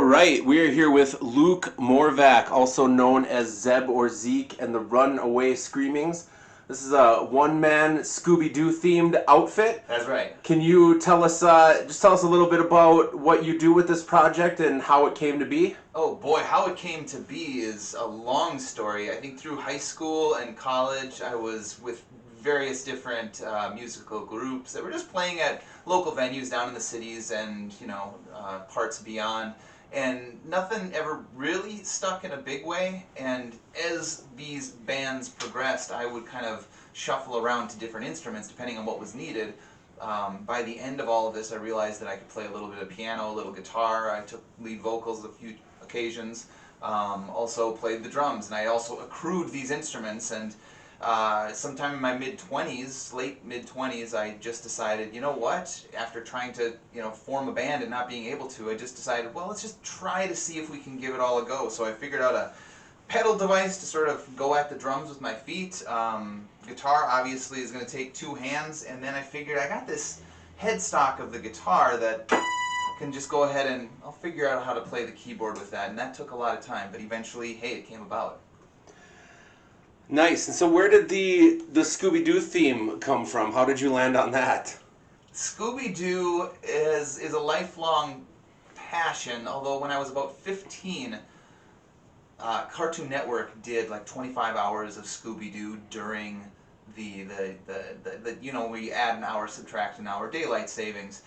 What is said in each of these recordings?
right, we are here with Luke Morvac, also known as Zeb or Zeke, and the Runaway Screamings. This is a one-man Scooby-Doo themed outfit. That's right. Can you tell us, just tell us a little bit about what you do with this project and how it came to be? Oh boy, how it came to be is a long story. I think through high school and college, I was with various different musical groups that were just playing at local venues down in the cities and parts beyond. And nothing ever really stuck in a big way. And as these bands progressed, I would kind of shuffle around to different instruments depending on what was needed. By the end of all of this, I realized that I could play a little bit of piano, a little guitar. I took lead vocals a few occasions. Also played the drums, and I also accrued these instruments. And sometime in my mid-20s, late mid-20s, I just decided, you know what? After trying to, form a band and not being able to, I just decided, well, let's just try to see if we can give it all a go. So I figured out a pedal device to sort of go at the drums with my feet. Guitar obviously is going to take two hands, and then I figured I got this headstock of the guitar that can just go ahead and I'll figure out how to play the keyboard with that, and that took a lot of time, but eventually, hey, it came about. Nice. And so where did the Scooby-Doo theme come from? How did you land on that? Scooby-Doo is a lifelong passion, although when I was about 15, Cartoon Network did like 25 hours of Scooby-Doo during the we add an hour, subtract an hour, daylight savings,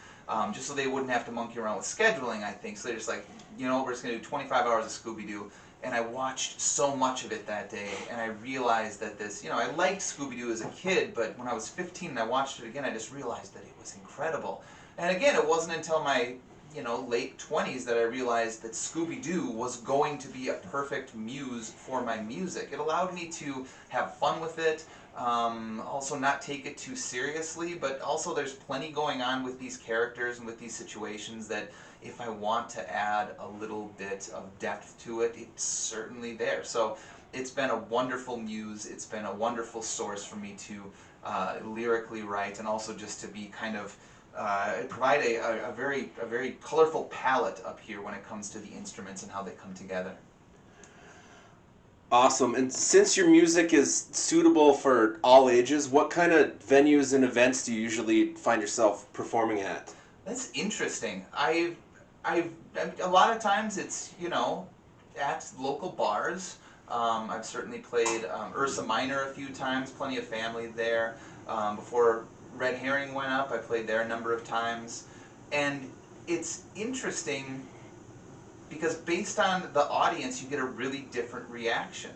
just so they wouldn't have to monkey around with scheduling, I think. So they're just like, we're just going to do 25 hours of Scooby-Doo. And I watched so much of it that day, and I realized that this, I liked Scooby-Doo as a kid, but when I was 15 and I watched it again, I just realized that it was incredible. And again, it wasn't until my, late 20s that I realized that Scooby-Doo was going to be a perfect muse for my music. It allowed me to have fun with it, also not take it too seriously, but also there's plenty going on with these characters and with these situations that if I want to add a little bit of depth to it, it's certainly there. So it's been a wonderful muse, it's been a wonderful source for me to lyrically write, and also just to be kind of provide a very colorful palette up here when it comes to the instruments and how they come together. Awesome. And since your music is suitable for all ages, what kind of venues and events do you usually find yourself performing at? That's interesting. I've a lot of times it's at local bars. I've certainly played Ursa Minor a few times. Plenty of family there. Before Red Herring went up, I played there a number of times, and it's interesting because based on the audience, you get a really different reaction.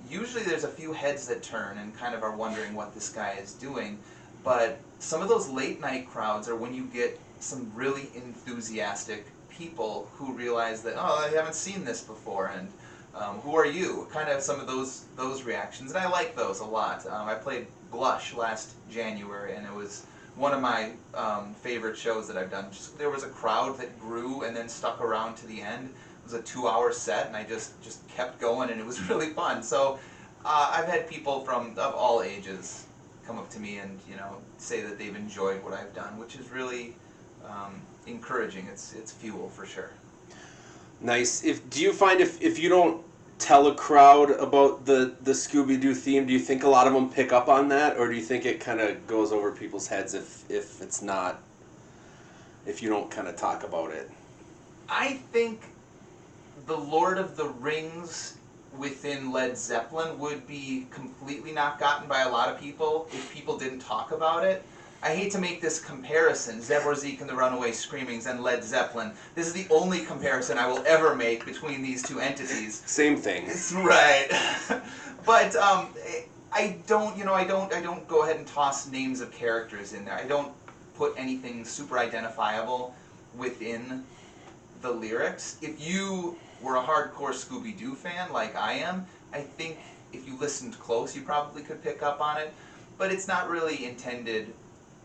Usually there's a few heads that turn and kind of are wondering what this guy is doing, but some of those late night crowds are when you get some really enthusiastic people who realize that, oh, I haven't seen this before, and who are you? Kind of some of those reactions, and I like those a lot. I played Blush last January, and it was one of my favorite shows that I've done. Just, there was a crowd that grew and then stuck around to the end. It was a 2-hour set, and I just kept going, and it was really fun. So I've had people of all ages come up to me and say that they've enjoyed what I've done, which is really encouraging. It's fuel for sure. Nice. Do you find if you don't tell a crowd about the Scooby-Doo theme, do you think a lot of them pick up on that, or do you think it kind of goes over people's heads if you don't kind of talk about it? I think the Lord of the Rings within Led Zeppelin would be completely not gotten by a lot of people if people didn't talk about it. I hate to make this comparison, Zeb or Zeke and the Runaway Screamings and Led Zeppelin. This is the only comparison I will ever make between these two entities. Same thing. Right. But I don't go ahead and toss names of characters in there. I don't put anything super identifiable within the lyrics. If you were a hardcore Scooby-Doo fan like I am, I think if you listened close, you probably could pick up on it. But it's not really intended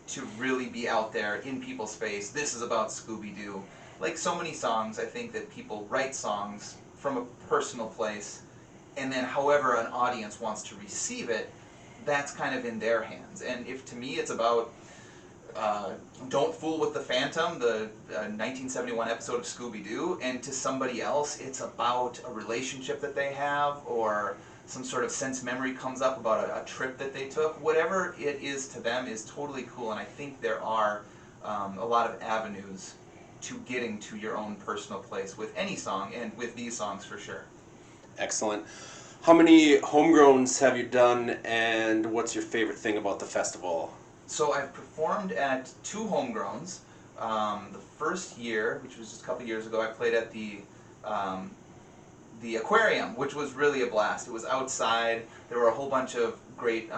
to really be out there in people's face. This is about Scooby-Doo. Like so many songs, I think that people write songs from a personal place, and then however an audience wants to receive it, that's kind of in their hands. And if to me it's about Don't Fool with the Phantom, the 1971 episode of Scooby-Doo, and to somebody else it's about a relationship that they have, or some sort of sense memory comes up about a trip that they took. Whatever it is to them is totally cool, and I think there are a lot of avenues to getting to your own personal place with any song, and with these songs for sure. Excellent. How many homegrowns have you done, and what's your favorite thing about the festival? So I've performed at 2 homegrowns. The first year, which was just a couple years ago, I played at the aquarium, which was really a blast. It was outside. There were a whole bunch of great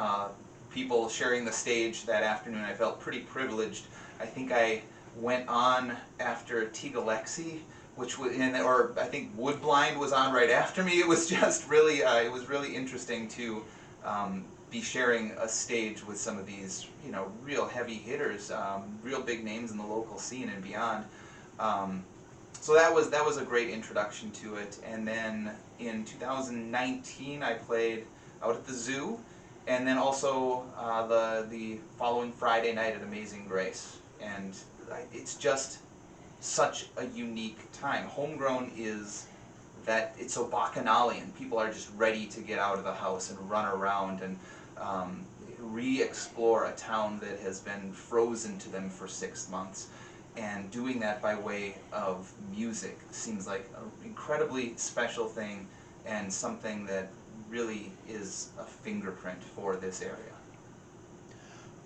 people sharing the stage that afternoon. I felt pretty privileged. I think I went on after Tegalexi, which was or I think Woodblind was on right after me. It was just really, it was really interesting to be sharing a stage with some of these, real heavy hitters, real big names in the local scene and beyond. So that was a great introduction to it. And then in 2019, I played out at the zoo, and then also the following Friday night at Amazing Grace. And it's just such a unique time. Homegrown is that it's so bacchanalian. People are just ready to get out of the house and run around and re-explore a town that has been frozen to them for 6 months. And doing that by way of music seems like an incredibly special thing, and something that really is a fingerprint for this area.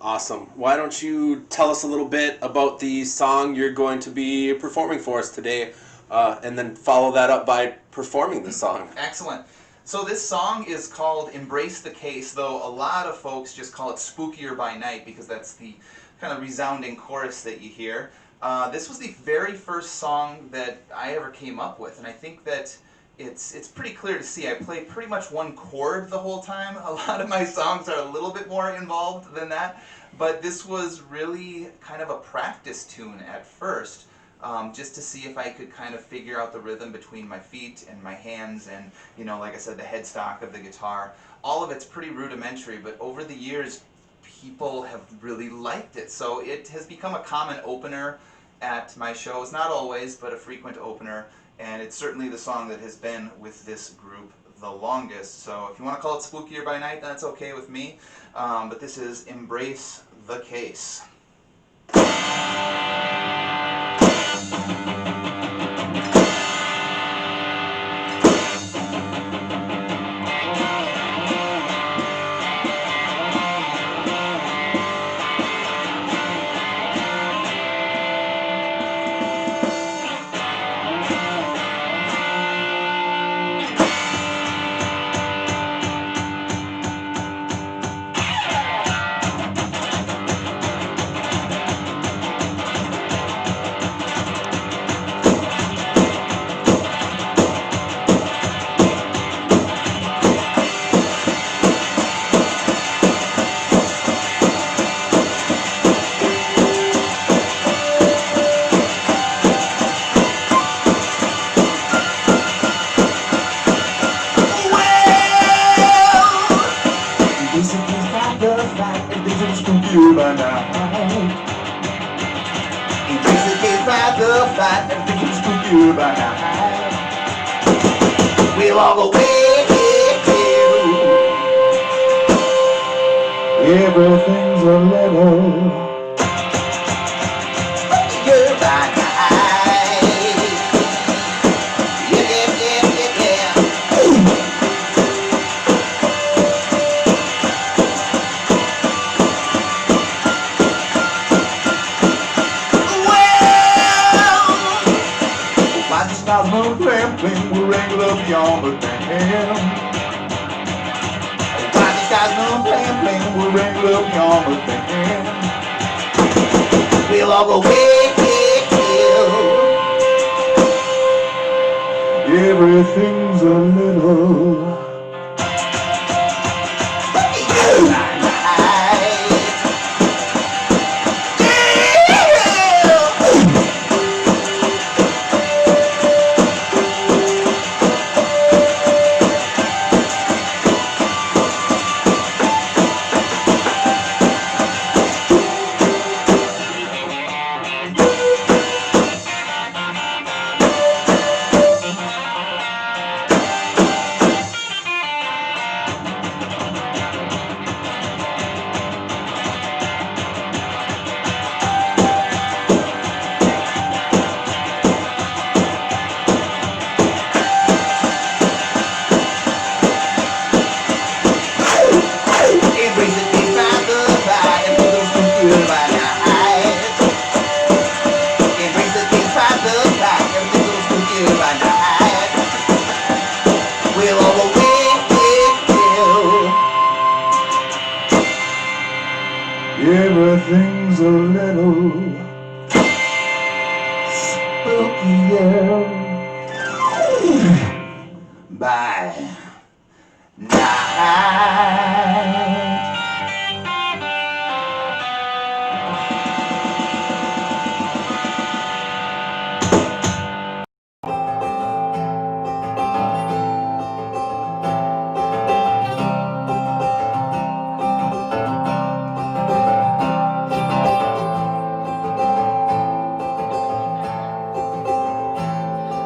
Awesome. Why don't you tell us a little bit about the song you're going to be performing for us today, and then follow that up by performing the song. Excellent. So this song is called Embrace the Case, though a lot of folks just call it Spookier by Night because that's the kind of resounding chorus that you hear. This was the very first song that I ever came up with, and I think that it's pretty clear to see. I play pretty much one chord the whole time. A lot of my songs are a little bit more involved than that, but this was really kind of a practice tune at first, just to see if I could kind of figure out the rhythm between my feet and my hands and, like I said, the headstock of the guitar. All of it's pretty rudimentary, but over the years, people have really liked it. So it has become a common opener at my shows, not always, but a frequent opener, and it's certainly the song that has been with this group the longest. So if you want to call it Spookier by Night, that's okay with me, but this is Embrace the Case. We'll all go everything's a little good by night. Yeah. Why the stars no trampling will wrangle up beyond the dam. Why the stars no trampling will wrangle up beyond the dam. We'll all go everything's a little everything's a little spookier by night.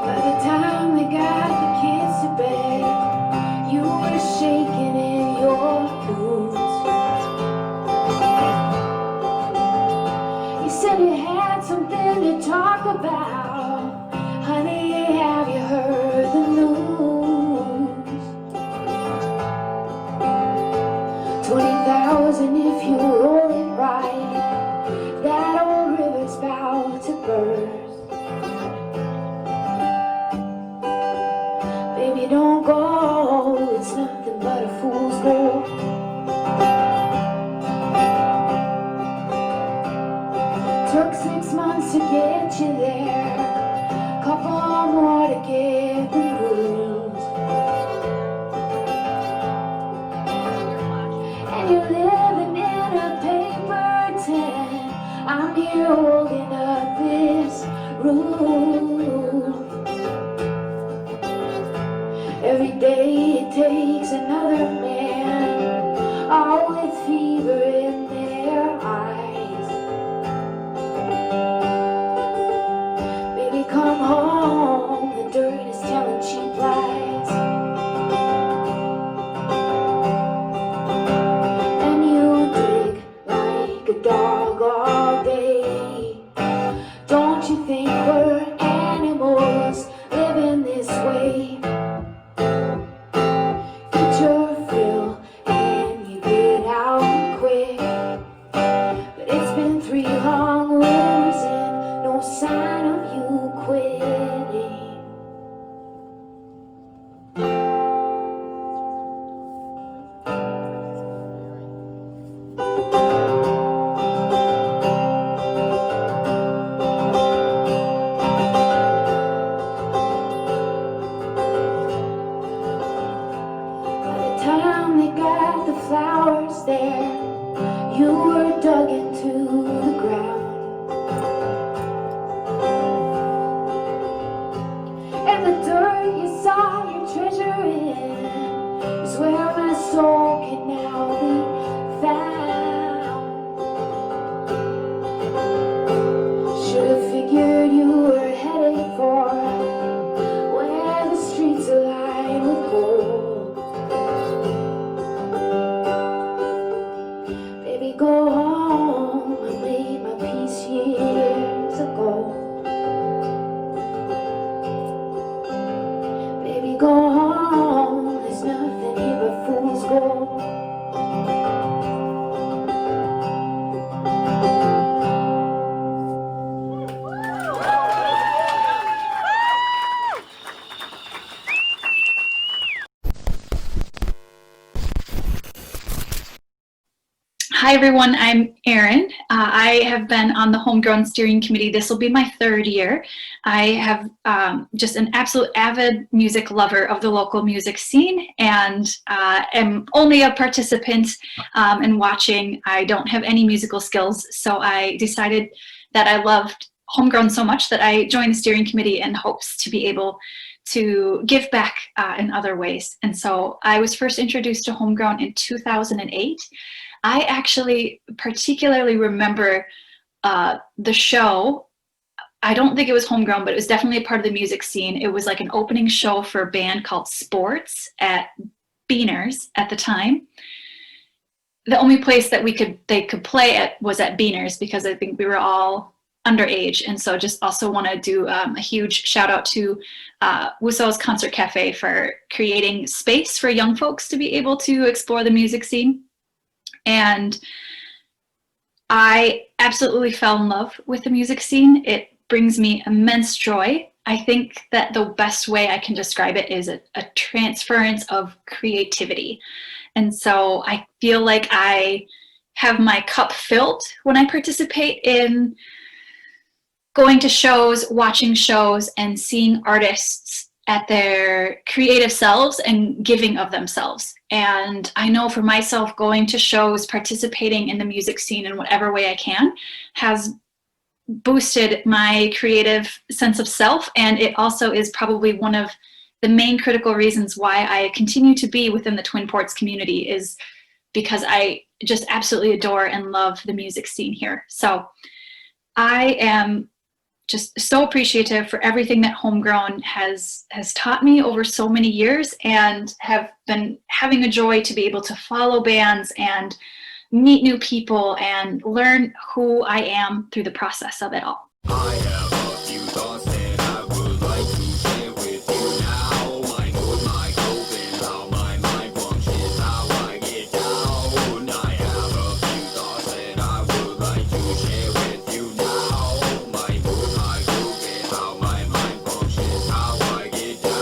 By the time we got the kids to bed, you were shaking in your boots. You said you had something to talk about. Honey, have you heard the news? 20,000 if you roll it right. That old river's about to burst. Baby, don't go, it's nothing but a fool's gold. Took 6 months to get you there, couple more to get the rules. And you're living in a paper tent, I'm here holding up this roof. Every day it takes another man, all with fever in their eyes. Baby, come home, the dirt is telling cheap lies. And you dig like a dog all day. Don't you think we're animals living this way? Get your fill and you get out quick. But it's been 3 long winters and no sign of you quitting. By the time they got the flowers there, you were dug into the ground. And the dirt you saw your treasure in is where my soul can now be found. Should've figured you were headed for where the streets are lined with gold. Baby, go home, I made my peace years ago. Baby, go home, there's nothing here but fool's gold. Hi everyone, I'm Erin. I have been on the Homegrown Steering Committee. This will be my 3rd year. I have just an absolute avid music lover of the local music scene and am only a participant and watching. I don't have any musical skills, so I decided that I loved Homegrown so much that I joined the steering committee in hopes to be able to give back in other ways. And so I was first introduced to Homegrown in 2008. I actually particularly remember the show. I don't think it was Homegrown, but it was definitely a part of the music scene. It was like an opening show for a band called Sports at Beaners at the time. The only place that they could play at was at Beaners because I think we were all underage. And so just also want to do a huge shout out to Wuso's Concert Cafe for creating space for young folks to be able to explore the music scene. And I absolutely fell in love with the music scene. It brings me immense joy. I think that the best way I can describe it is a transference of creativity. And so I feel like I have my cup filled when I participate in going to shows, watching shows, and seeing artists at their creative selves and giving of themselves. And I know for myself, going to shows, participating in the music scene in whatever way I can has boosted my creative sense of self. And it also is probably one of the main critical reasons why I continue to be within the Twin Ports community, is because I just absolutely adore and love the music scene here. So I am just so appreciative for everything that Homegrown has taught me over so many years, and have been having a joy to be able to follow bands and meet new people and learn who I am through the process of it all. I have a few thoughts that I would like to share with you now. My nose, my open, how my mind functions, how I get down. I have a few thoughts that I would like to share with you now. My nose, my open, how my mind functions, how I get down.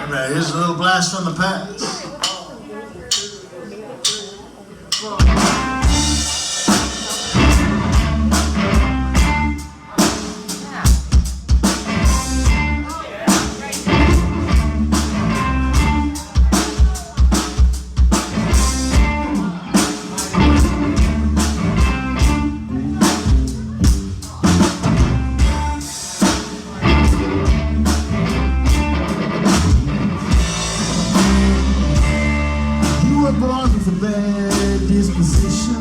Alright, here's a little blast from the past. You were born with a bad disposition.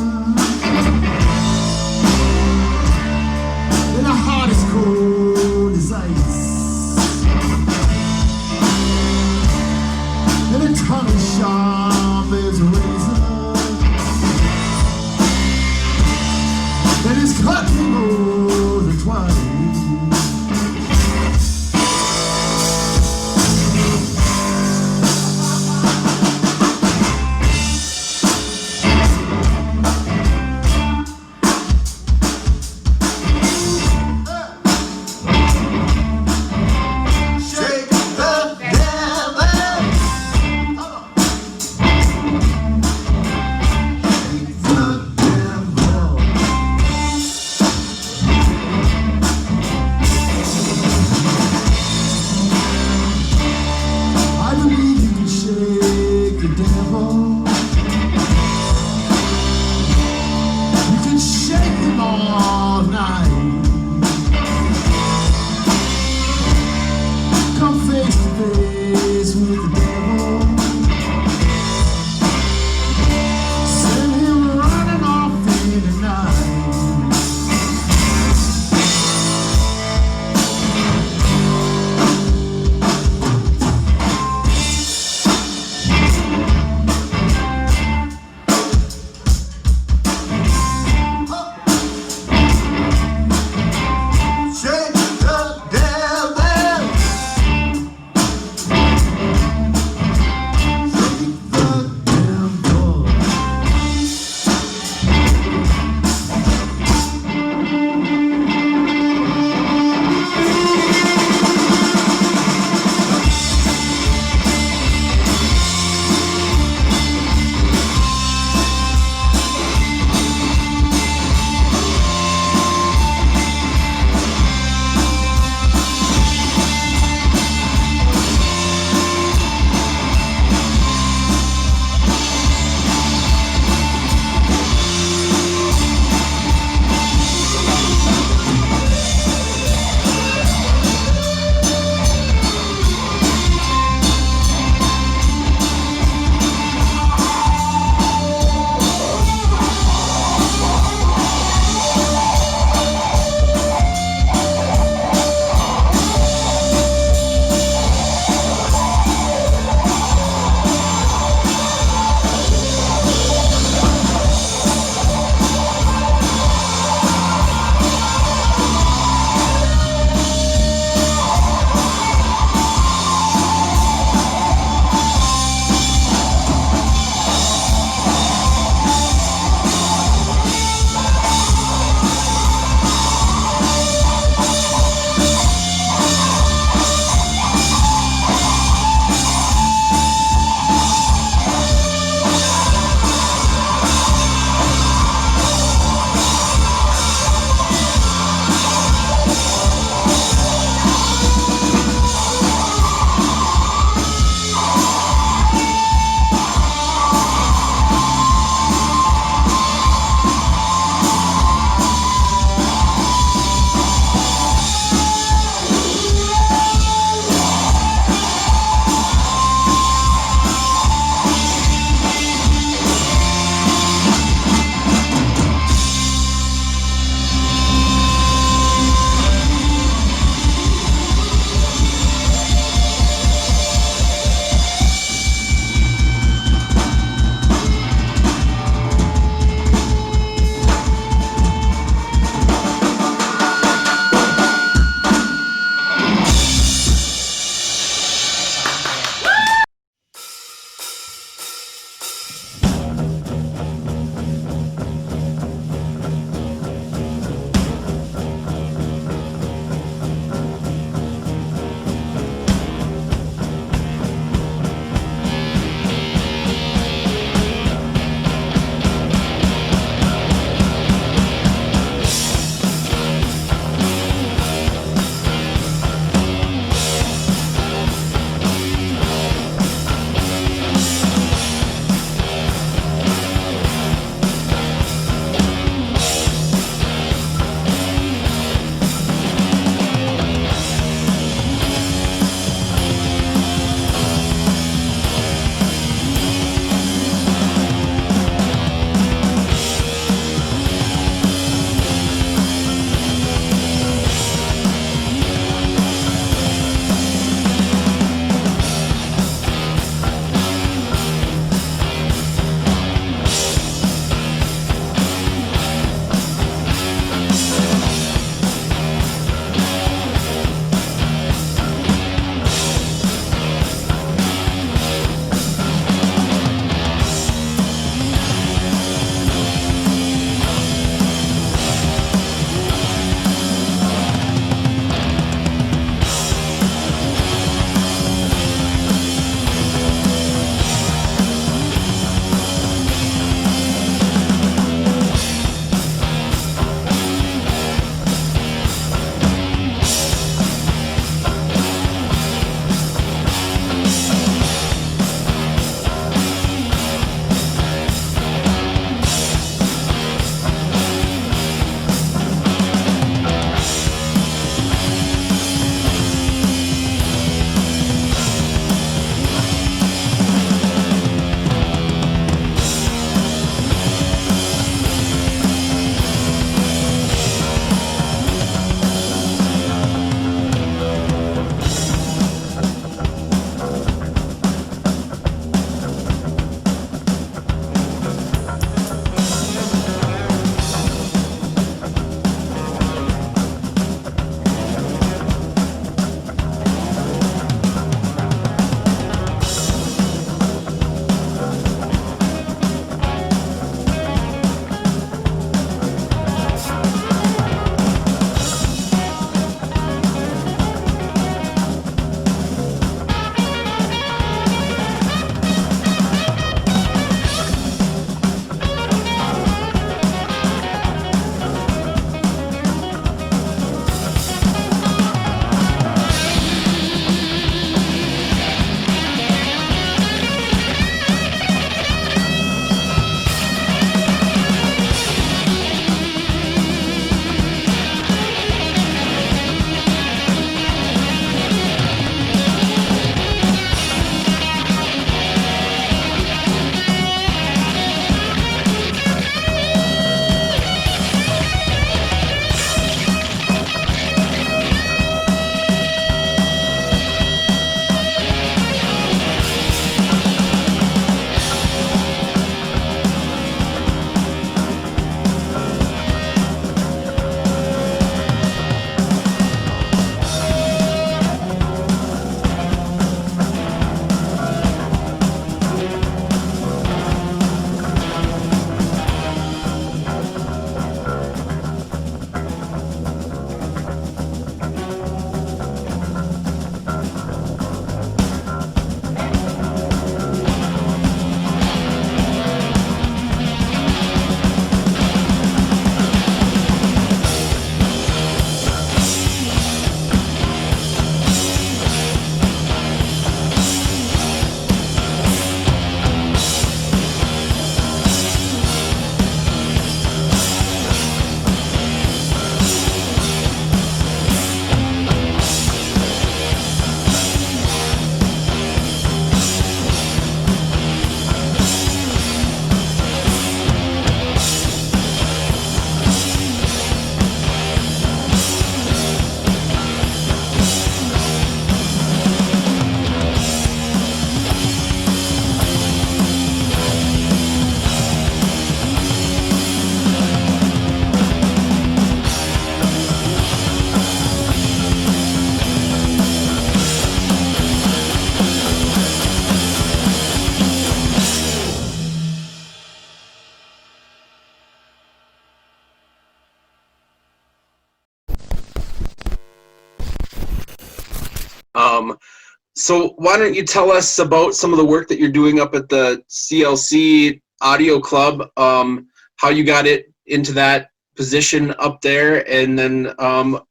So why don't you tell us about some of the work that you're doing up at the CLC Audio Club, how you got it into that position up there, and then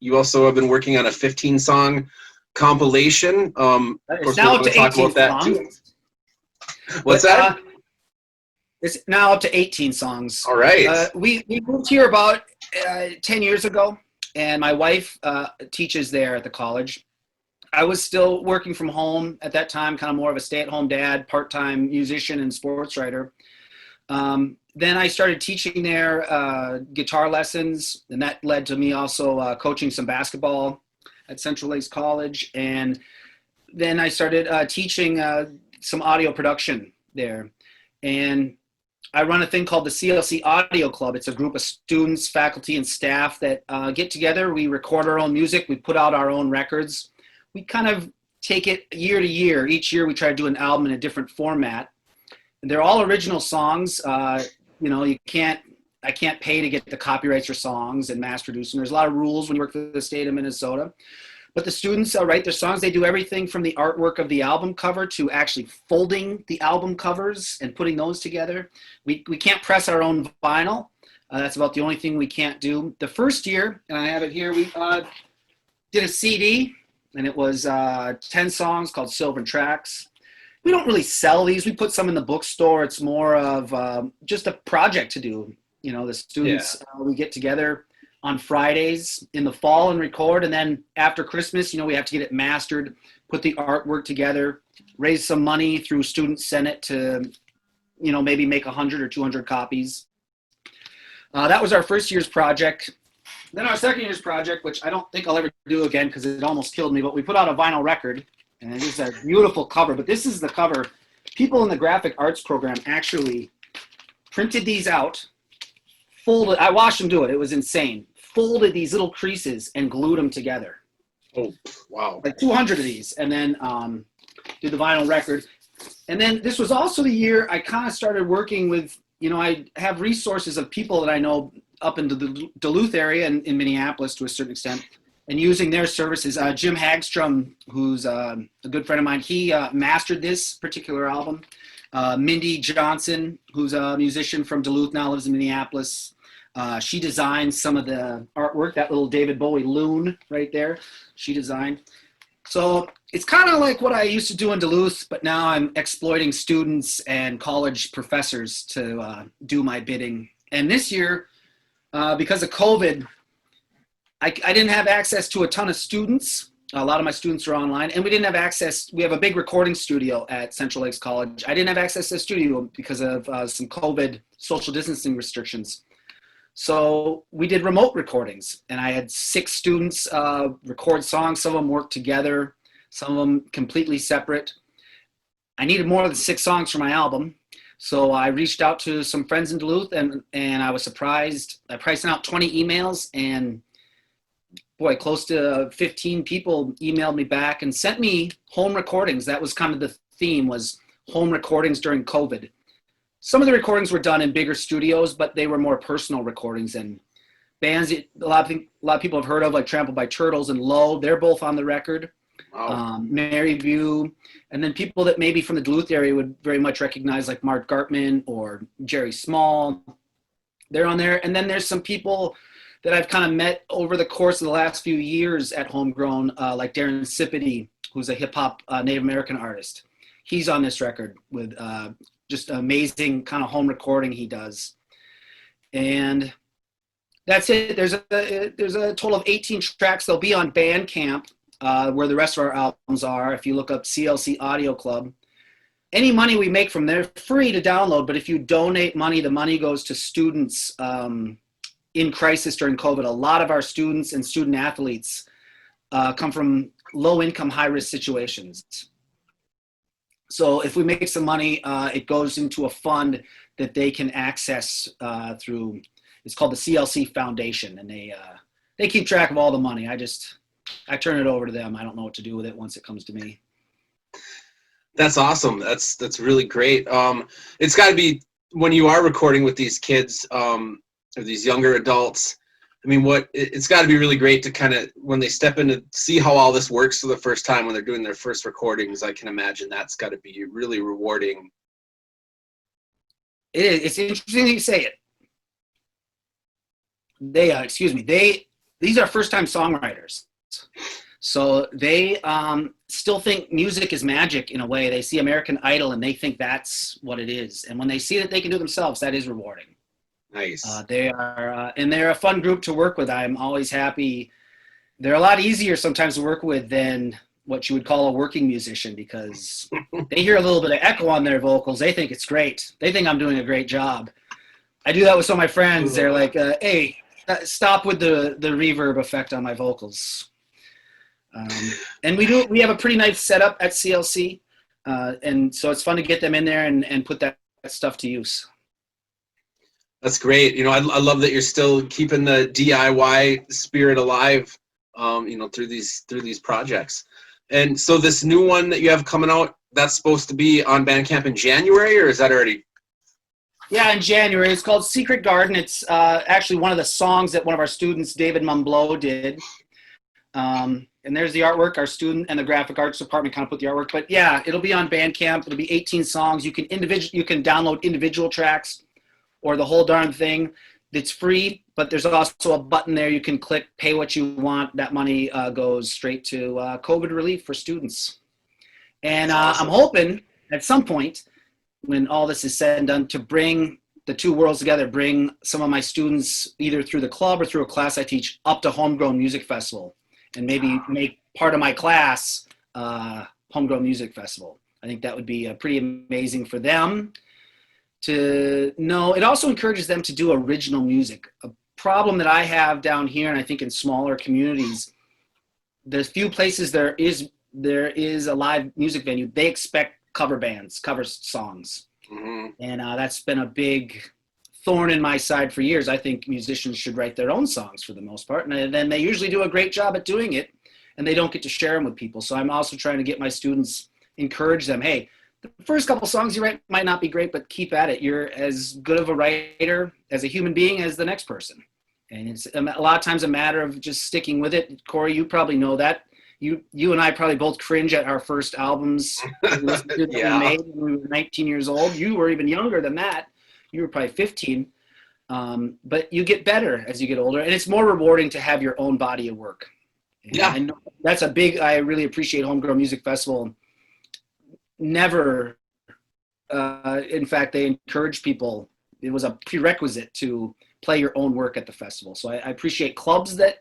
you also have been working on a 15-song compilation. Of It's course, now we'll up to talk 18 about that songs. too. What's that? It's now up to 18 songs. All right. We moved here about 10 years ago, and my wife teaches there at the college. I was still working from home at that time, kind of more of a stay-at-home dad, part-time musician and sports writer. Then I started teaching there guitar lessons, and that led to me also coaching some basketball at Central Lakes College. And then I started teaching some audio production there. And I run a thing called the CLC Audio Club. It's a group of students, faculty, and staff that get together. We record our own music. We put out our own records. We kind of take it year to year. Each year we try to do an album in a different format. And they're all original songs. You know, I can't pay to get the copyrights for songs and mass produce. And there's a lot of rules when you work for the state of Minnesota. But the students write their songs. They do everything from the artwork of the album cover to actually folding the album covers and putting those together. We can't press our own vinyl. That's about the only thing we can't do. The first year, and I have it here, we did a CD, and it was 10 songs called Silver Tracks. We don't really sell these. We put some in the bookstore. It's more of just a project to do. You know, the students, we get together on Fridays in the fall and record. And then after Christmas, you know, we have to get it mastered, put the artwork together, raise some money through Student Senate to, you know, maybe make 100 or 200 copies. That was our first year's project. Then our second year's project, which I don't think I'll ever do again because it almost killed me, but we put out a vinyl record, and it is a beautiful cover. But this is the cover. People in the graphic arts program actually printed these out, folded. I watched them do it. It was insane. Folded these little creases and glued them together. Oh, wow. Like 200 of these, and then did the vinyl record. And then this was also the year I kind of started working with, you know, I have resources of people that I know up in the Duluth area and in Minneapolis to a certain extent, and using their services. Jim Hagstrom, who's a good friend of mine, he mastered this particular album. Mindy Johnson, who's a musician from Duluth, now lives in Minneapolis. She designed some of the artwork, that little David Bowie loon right there, she designed. So it's kind of like what I used to do in Duluth, but now I'm exploiting students and college professors to do my bidding. And this year, because of COVID, I didn't have access to a ton of students. A lot of my students are online, and we didn't have access. We have a big recording studio at Central Lakes College. I didn't have access to the studio because of some COVID social distancing restrictions. So we did remote recordings, and I had 6 students record songs. Some of them worked together, some of them completely separate. I needed more than 6 songs for my album. So I reached out to some friends in Duluth, and I was surprised. I priced out 20 emails, and boy, close to 15 people emailed me back and sent me home recordings. That was kind of the theme, was home recordings during COVID. Some of the recordings were done in bigger studios, but they were more personal recordings, and bands a lot of people have heard of, like Trampled by Turtles and Low. They're both on the record. Wow. Mary View, and then people that maybe from the Duluth area would very much recognize, like Mark Gartman or Jerry Small. They're on there. And then there's some people that I've kind of met over the course of the last few years at Homegrown, like Darren Sipity, who's a hip-hop Native American artist. He's on this record with just amazing kind of home recording he does. And that's it. There's a total of 18 tracks. They'll be on Bandcamp, where the rest of our albums are. If you look up CLC Audio Club, any money we make from there, free to download. But if you donate money, the money goes to students in crisis during COVID. A lot of our students and student athletes come from low-income, high-risk situations. So if we make some money, it goes into a fund that they can access through. It's called the CLC Foundation, and they keep track of all the money. I turn it over to them. I don't know what to do with it once it comes to me. That's awesome. That's really great. It's got to be, when you are recording with these kids or these younger adults, I mean, it's got to be really great to kind of, when they step in to see how all this works for the first time, when they're doing their first recordings, I can imagine that's got to be really rewarding. It is. It's interesting that you say it. These are first-time songwriters. So they still think music is magic in a way. They see American Idol and they think that's what it is. And when they see that they can do it themselves, that is rewarding. Nice. They are, and they're a fun group to work with. I'm always happy. They're a lot easier sometimes to work with than what you would call a working musician, because they hear a little bit of echo on their vocals. They think it's great. They think I'm doing a great job. I do that with some of my friends. They're like, hey, stop with the reverb effect on my vocals. And we have a pretty nice setup at CLC. And so it's fun to get them in there and put that stuff to use. That's great. You know, I love that you're still keeping the DIY spirit alive, you know, through these projects. And so this new one that you have coming out, that's supposed to be on Bandcamp in January, or is that already? Yeah, in January. It's called Secret Garden. It's actually one of the songs that one of our students, David Mumblow, did. And there's the artwork. Our student and the graphic arts department kind of put the artwork. But yeah, it'll be on Bandcamp. It'll be 18 songs. You can download individual tracks or the whole darn thing. It's free, but there's also a button there you can click, pay what you want. That money goes straight to COVID relief for students. And I'm hoping at some point, when all this is said and done, to bring the two worlds together, bring some of my students either through the club or through a class I teach up to Homegrown Music Festival, and maybe make part of my class Homegrown Music Festival. I think that would be pretty amazing for them to know. It also encourages them to do original music. A problem that I have down here, and I think in smaller communities, there's few places there is a live music venue. They expect cover bands, cover songs. Mm-hmm. And that's been a big thorn in my side for years. I think musicians should write their own songs for the most part. And then they usually do a great job at doing it, and they don't get to share them with people. So I'm also trying to get my students, encourage them, hey, the first couple songs you write might not be great, but keep at it. You're as good of a writer as a human being as the next person. And it's a lot of times a matter of just sticking with it. Corey, you probably know that. You and I probably both cringe at our first albums we made when we were 19 years old. You were even younger than that. You were probably 15. But you get better as you get older. And it's more rewarding to have your own body of work. Yeah. And that's I really appreciate Homegrown Music Festival. Never, in fact, they encourage people. It was a prerequisite to play your own work at the festival. So I appreciate clubs that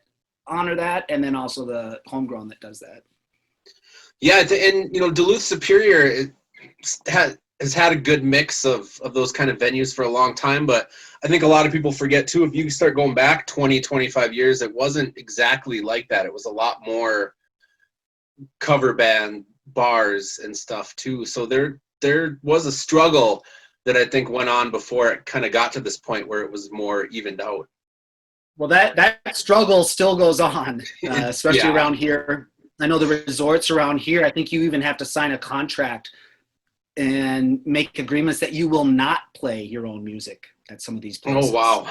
honor that, and then also the Homegrown that does that. Yeah, and you know, Duluth Superior has had a good mix of those kind of venues for a long time, but I think a lot of people forget too, if you start going back 20, 25 years, it wasn't exactly like that. It was a lot more cover band bars and stuff too. So there was a struggle that I think went on before it kind of got to this point where it was more evened out. Well, that struggle still goes on, especially around here. I know the resorts around here, I think you even have to sign a contract and make agreements that you will not play your own music at some of these places. Oh, wow.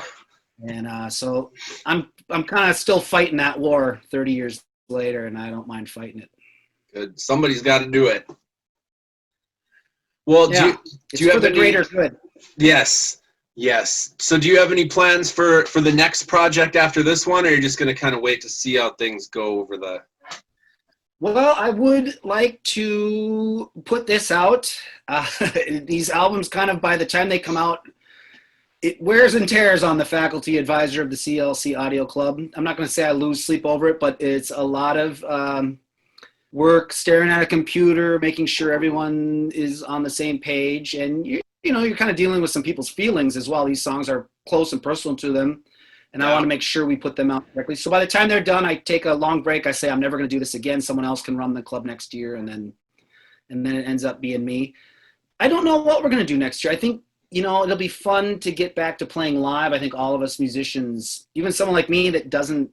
And so I'm kind of still fighting that war 30 years later, and I don't mind fighting it. Good. Somebody's got to do it. Well, yeah, do you have the greater good? Yes. So do you have any plans for the next project after this one, or are you just going to kind of wait to see how things go over the... Well, I would like to put this out. These albums kind of, by the time they come out, it wears and tears on the faculty advisor of the CLC Audio Club. I'm not going to say I lose sleep over it, but it's a lot of work, staring at a computer, making sure everyone is on the same page. And, you're kind of dealing with some people's feelings as well. These songs are close and personal to them. And I want to make sure we put them out correctly. So by the time they're done, I take a long break. I say, I'm never going to do this again. Someone else can run the club next year. And then it ends up being me. I don't know what we're going to do next year. I think, it'll be fun to get back to playing live. I think all of us musicians, even someone like me that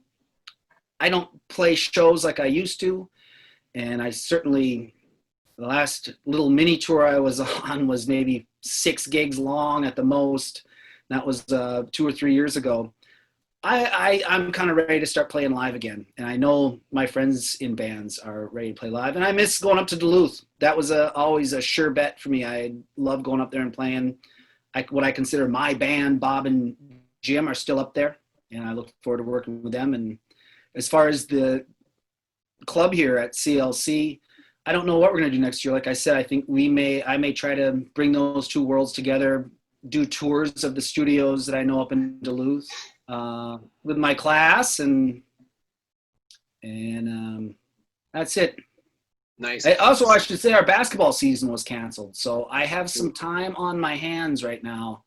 I don't play shows like I used to. And I certainly, the last little mini tour I was on was maybe 6 gigs long at the most. That was 2 or 3 years ago. I'm kind of ready to start playing live again. And I know my friends in bands are ready to play live. And I miss going up to Duluth. That was always a sure bet for me. I love going up there and playing. What I consider my band, Bob and Jim, are still up there. And I look forward to working with them. And as far as the club here at CLC, I don't know what we're going to do next year. Like I said, I think I may try to bring those two worlds together, do tours of the studios that I know up in Duluth. With my class and that's it. Nice. I should say our basketball season was canceled, so I have some time on my hands right now,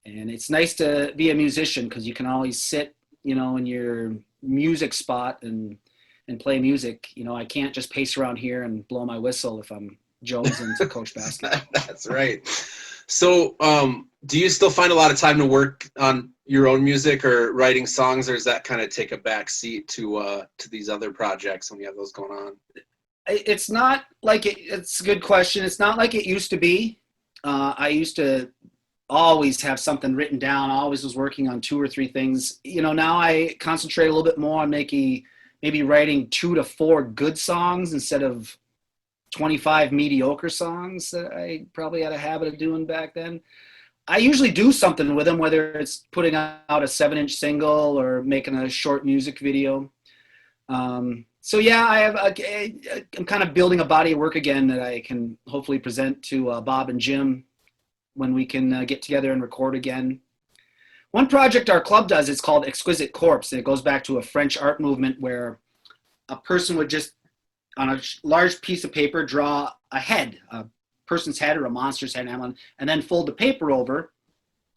and it's nice to be a musician because you can always sit, in your music spot and play music. I can't just pace around here and blow my whistle if I'm jonesing to coach basketball. That's right. So, do you still find a lot of time to work on your own music or writing songs, or does that kind of take a back seat to these other projects when you have those going on? It's not like it's a good question. It's not like it used to be. I used to always have something written down. I always was working on 2 or 3 things. Now I concentrate a little bit more on maybe writing 2 to 4 good songs instead of 25 mediocre songs that I probably had a habit of doing back then. I usually do something with them, whether it's putting out a 7-inch single or making a short music video. So yeah, I'm kind of building a body of work again that I can hopefully present to Bob and Jim when we can get together and record again. One project our club does is called Exquisite Corpse, and it goes back to a French art movement where a person would just, on a large piece of paper, draw a head, a person's head or a monster's head, and then fold the paper over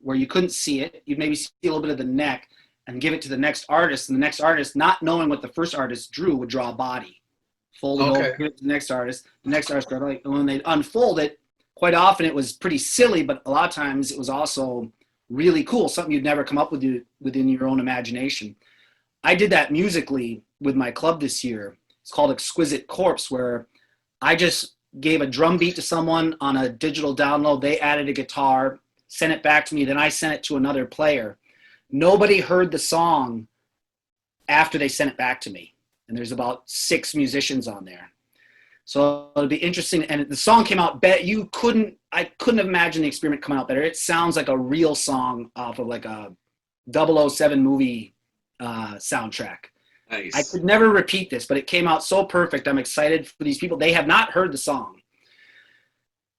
where you couldn't see it. You'd maybe see a little bit of the neck and give it to the next artist. And the next artist, not knowing what the first artist drew, would draw a body. Fold it over, give it to the next artist. The next artist, and when they unfold it, quite often it was pretty silly, but a lot of times it was also really cool, something you'd never come up with within your own imagination. I did that musically with my club this year. It's called Exquisite Corpse, where I just gave a drum beat to someone on a digital download. They added a guitar, sent it back to me. Then I sent it to another player. Nobody heard the song after they sent it back to me. And there's about 6 musicians on there. So it'll be interesting. And the song came out, I couldn't have imagined the experiment coming out better. It sounds like a real song off of like a 007 movie soundtrack. Nice. I could never repeat this, but it came out so perfect. I'm excited for these people. They have not heard the song.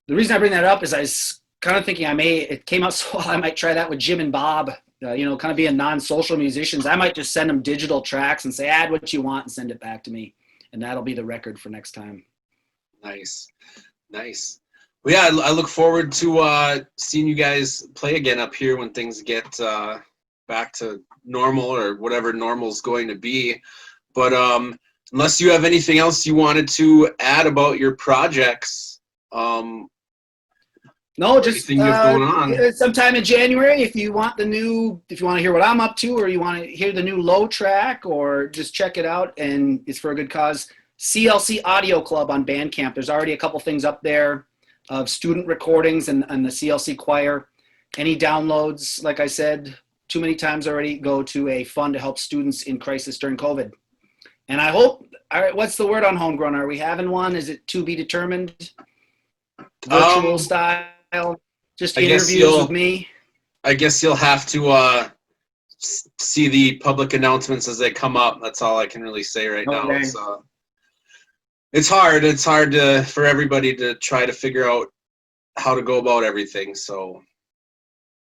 The reason I bring that up is I was kind of thinking it came out so well, I might try that with Jim and Bob, kind of being non-social musicians. I might just send them digital tracks and say, add what you want and send it back to me. And that'll be the record for next time. Nice. Well, yeah, I look forward to seeing you guys play again up here when things get back to normal or whatever normal's going to be. But unless you have anything else you wanted to add about your projects, no, just anything you have going on. Sometime in January, if you want to hear what I'm up to, or you want to hear the new Low track, or just check it out, and it's for a good cause. CLC Audio Club on Bandcamp. There's already a couple things up there of student recordings and the CLC choir. Any downloads, like I said too many times already, go to a fund to help students in crisis during COVID. And I hope, all right, what's the word on Homegrown? Are we having one? Is it to be determined? Virtual style? Just interviews with me? I guess you'll have to see the public announcements as they come up. That's all I can really say right now. It's hard. It's hard for everybody to try to figure out how to go about everything. So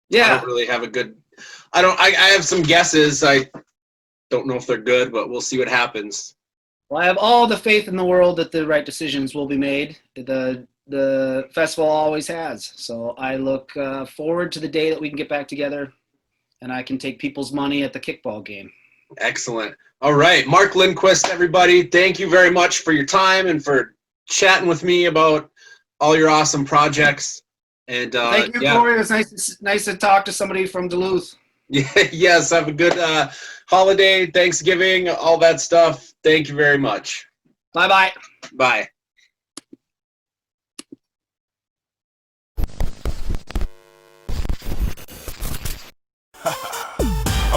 yeah, I don't really have a good. I have some guesses. I don't know if they're good, but we'll see what happens. Well, I have all the faith in the world that the right decisions will be made. The festival always has. So I look forward to the day that we can get back together and I can take people's money at the kickball game. Excellent. All right. Mark Lindquist, everybody, thank you very much for your time and for chatting with me about all your awesome projects. And thank you, Corey. It was nice to talk to somebody from Duluth. Yeah, yes, have a good holiday, Thanksgiving, all that stuff. Thank you very much. Bye-bye. Bye.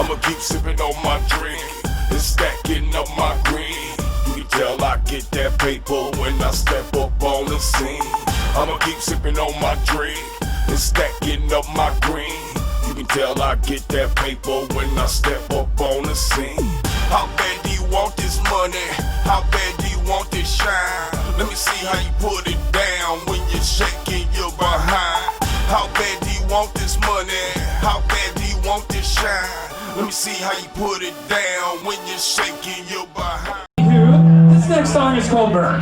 I'ma keep sipping on my drink and stacking up my green. You can tell I get that paper when I step up on the scene. I'ma keep sipping on my drink and stacking up my green. You can tell I get that paper when I step up on the scene. How bad do you want this money? How bad do you want this shine? Let me see how you put it down when you're shaking your behind. How bad do you want this money? How bad do you want this shine? Let me see how you put it down when you're shaking your behind. This next song is called Burn.